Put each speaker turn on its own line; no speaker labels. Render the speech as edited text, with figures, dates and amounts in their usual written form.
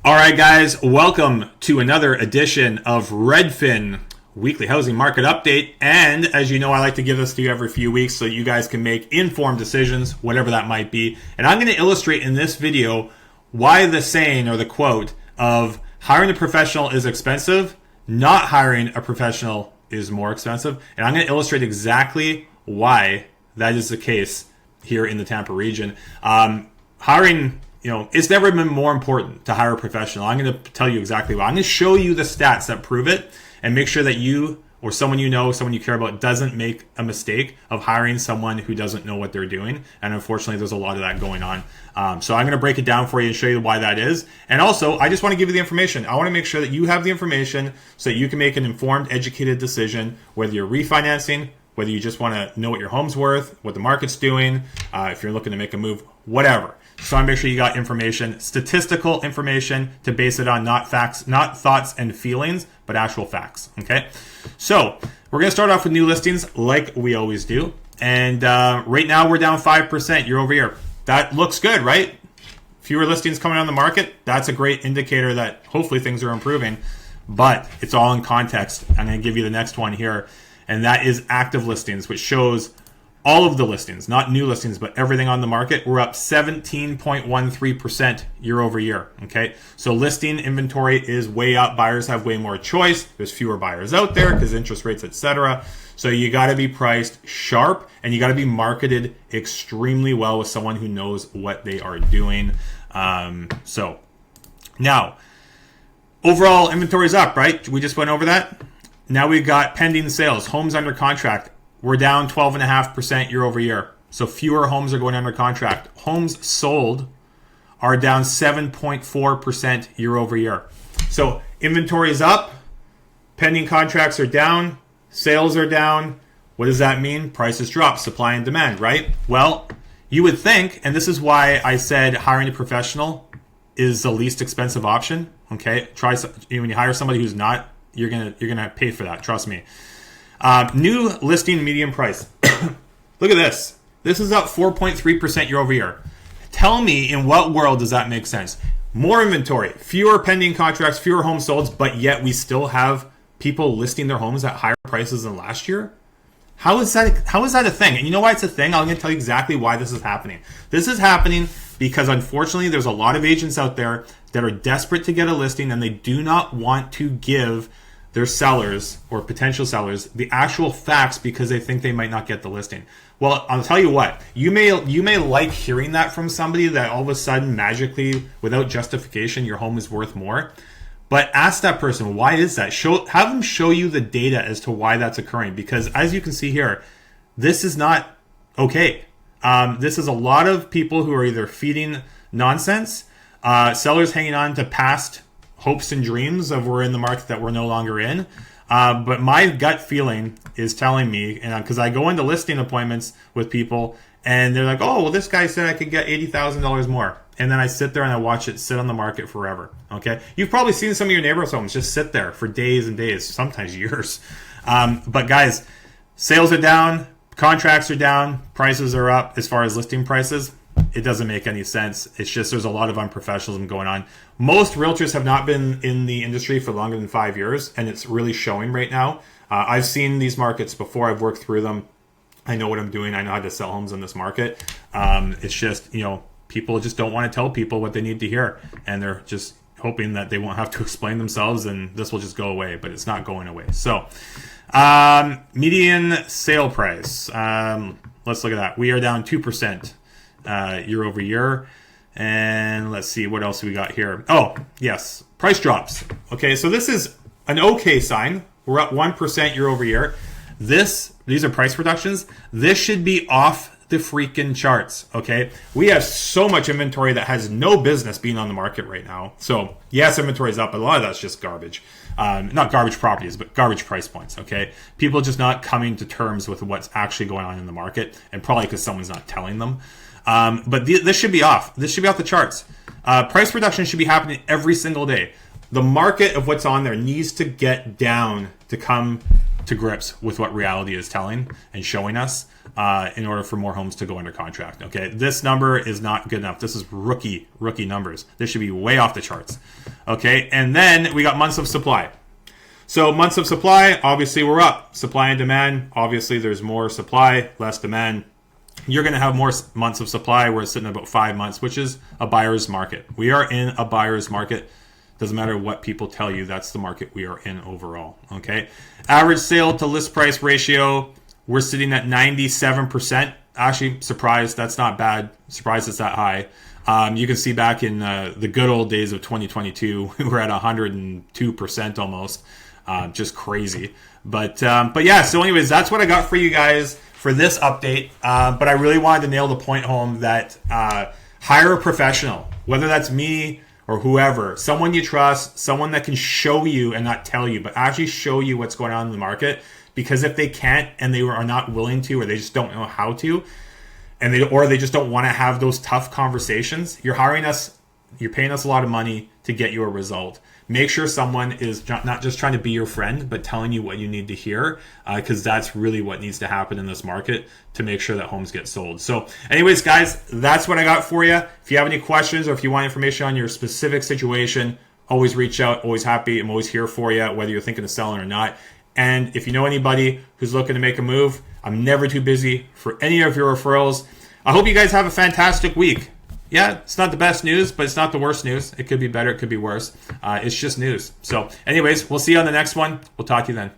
All right, guys, welcome to another edition of Redfin Weekly Housing Market Update. And as you know, I like to give this to you every few weeks so you guys can make informed decisions, whatever that might be. And I'm going to illustrate in this video why the saying or the quote of hiring a professional is expensive, not hiring a professional is more expensive. And I'm going to illustrate exactly why that is the case here in the Tampa region. Hiring, it's never been more important to hire a professional. I'm going to tell you exactly why. I'm going to show you the stats that prove it and make sure that you or someone you know, someone you care about doesn't make a mistake of hiring someone who doesn't know what they're doing. And unfortunately, there's a lot of that going on. So I'm going to break it down for you and show you why that is. And also, I just want to give you the information. I want to make sure that you have the information so that you can make an informed, educated decision, whether you're refinancing, whether you just want to know what your home's worth, what the market's doing, if you're looking to make a move, whatever. So I make sure you got information, statistical information to base it on, not facts, not thoughts and feelings, but actual facts. Okay. So we're going to start off with new listings like we always do. And right now we're down 5% year over year. That looks good, right? Fewer listings coming on the market. That's a great indicator that hopefully things are improving, but it's all in context. I'm going to give you the next one here. And that is active listings, which shows all of the listings, not new listings, but everything on the market. We're up 17.13% year over year. Okay. So listing inventory is way up. Buyers have way more choice. There's fewer buyers out there because interest rates, etc. So you got to be priced sharp and you got to be marketed extremely well with someone who knows what they are doing. So now overall inventory is up, right? We just went over that. Now we've got pending sales, homes under contract. We're down 12.5% year over year. So fewer homes are going under contract. Homes sold are down 7.4% year over year. So inventory is up. Pending contracts are down. Sales are down. What does that mean? Prices drop, supply and demand, right? Well, you would think, and this is why I said hiring a professional is the least expensive option. Okay, when you hire somebody who's not, you're gonna pay for that. Trust me. New listing median price. Look at this. This is up 4.3% year over year. Tell me, in what world does that make sense? More inventory, fewer pending contracts, fewer homes sold, but yet we still have people listing their homes at higher prices than last year? How is that a thing? And you know why it's a thing? I'm going to tell you exactly why this is happening. This is happening because unfortunately there's a lot of agents out there that are desperate to get a listing and they do not want to give their sellers or potential sellers the actual facts because they think they might not get the listing. Well, I'll tell you what, you may like hearing that from somebody that all of a sudden magically without justification your home is worth more. But ask that person, why is that? Have them show you the data as to why that's occurring. Because as you can see here, this is not okay. This is a lot of people who are either feeding nonsense, sellers hanging on to past hopes and dreams of we're in the market that we're no longer in. But my gut feeling is telling me, and because I go into listing appointments with people and they're like, oh, well, this guy said I could get $80,000 more. And then I sit there and I watch it sit on the market forever. Okay. You've probably seen some of your neighborhood homes just sit there for days and days, sometimes years. But guys, sales are down, contracts are down, prices are up as far as listing prices. It doesn't make any sense. It's just there's a lot of unprofessionalism going on. Most realtors have not been in the industry for longer than 5 years, and it's really showing right now. I've seen these markets before. I've worked through them. I know what I'm doing. I know how to sell homes in this market. It's just, people just don't want to tell people what they need to hear, and they're just hoping that they won't have to explain themselves and this will just go away, but it's not going away. So median sale price. Let's look at that. We are down 2%. Year over year. And let's see what else we got here. Oh, yes. Price drops. Okay, so this is an okay sign. We're up 1% year over year. These are price reductions. This should be off the freaking charts. Okay, we have so much inventory that has no business being on the market right now. So yes, inventory is up, but a lot of that's just garbage. Not garbage properties, but garbage price points. Okay, people just not coming to terms with what's actually going on in the market, and probably because someone's not telling them. But this should be off. This should be off the charts. Price reduction should be happening every single day. The market of what's on there needs to get down to come to grips with what reality is telling and showing us in order for more homes to go under contract. Okay, this number is not good enough. This is rookie numbers. This should be way off the charts. Okay, and then we got months of supply. So months of supply, obviously we're up. Supply and demand, obviously there's more supply, less demand. You're going to have more months of supply. We're sitting at about 5 months, which is a buyer's market. We are in a buyer's market. Doesn't matter what people tell you, that's the market we are in overall. Okay. Average sale to list price ratio, we're sitting at 97%. Actually, surprised, that's not bad. Surprised it's that high. You can see back in the good old days of 2022, we were at 102% almost. Just crazy. But yeah, so anyways, that's what I got for you guys for this update. But I really wanted to nail the point home that hire a professional, whether that's me or whoever, someone you trust, someone that can show you and not tell you, but actually show you what's going on in the market. Because if they can't and they are not willing to, or they just don't know how to, and they just don't want to have those tough conversations, you're hiring us, you're paying us a lot of money to get you a result. Make sure someone is not just trying to be your friend, but telling you what you need to hear, because that's really what needs to happen in this market to make sure that homes get sold. So anyways, guys, that's what I got for you. If you have any questions or if you want information on your specific situation, always reach out. Always happy. I'm always here for you, whether you're thinking of selling or not. And if you know anybody who's looking to make a move, I'm never too busy for any of your referrals. I hope you guys have a fantastic week. Yeah, it's not the best news, but it's not the worst news. It could be better. It could be worse. It's just news. So anyways, we'll see you on the next one. We'll talk to you then.